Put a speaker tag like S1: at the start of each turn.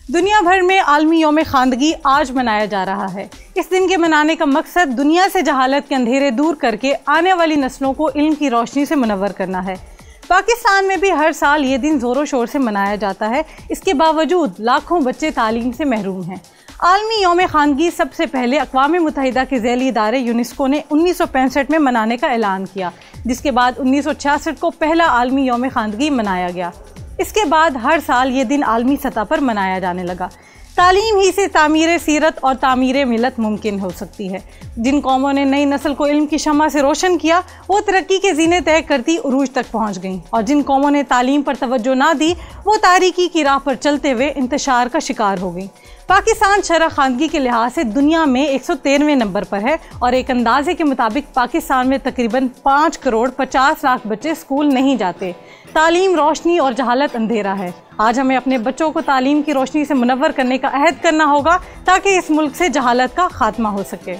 S1: दुनिया भर में आलमी यौम खानदगी आज मनाया जा रहा है। इस दिन के मनाने का मकसद दुनिया से जहालत के अंधेरे दूर करके आने वाली नस्लों को इल्म की रोशनी से मुनव्वर करना है। पाकिस्तान में भी हर साल ये दिन ज़ोरों शोर से मनाया जाता है। इसके बावजूद लाखों बच्चे तालीम से महरूम हैं। आलमी यौम खानदगी सबसे पहले अक़वाम मुत्तहिदा के ज़ैली इदारे यूनेस्को ने 1965 में मनाने का ऐलान किया, जिसके बाद 1966 को पहला आलमी यौम खानदगी मनाया गया। इसके बाद हर साल ये दिन आलमी सतह पर मनाया जाने लगा। तालीम ही से तामीर सीरत और तामीर मिलत मुमकिन हो सकती है। जिन कौमों ने नई नस्ल को इल्म की शम्मा से रोशन किया वो तरक्की के ज़ीने तय करती उरूज तक पहुँच गईं, और जिन कौमों ने तालीम पर तवज्जो ना दी वो तारीकी की राह पर चलते हुए इंतशार का शिकार हो गई। पाकिस्तान शरह खानदगी के लिहाज से दुनिया में 113वें नंबर पर है, और एक अंदाजे के मुताबिक पाकिस्तान में तकरीबन 5 करोड़ 50 लाख बच्चे स्कूल नहीं जाते। तालीम रोशनी और जहालत अंधेरा है। आज हमें अपने बच्चों को तालीम की रोशनी से मुनव्वर करने का अहद करना होगा ताकि इस मुल्क से जहालत का खात्मा हो सके।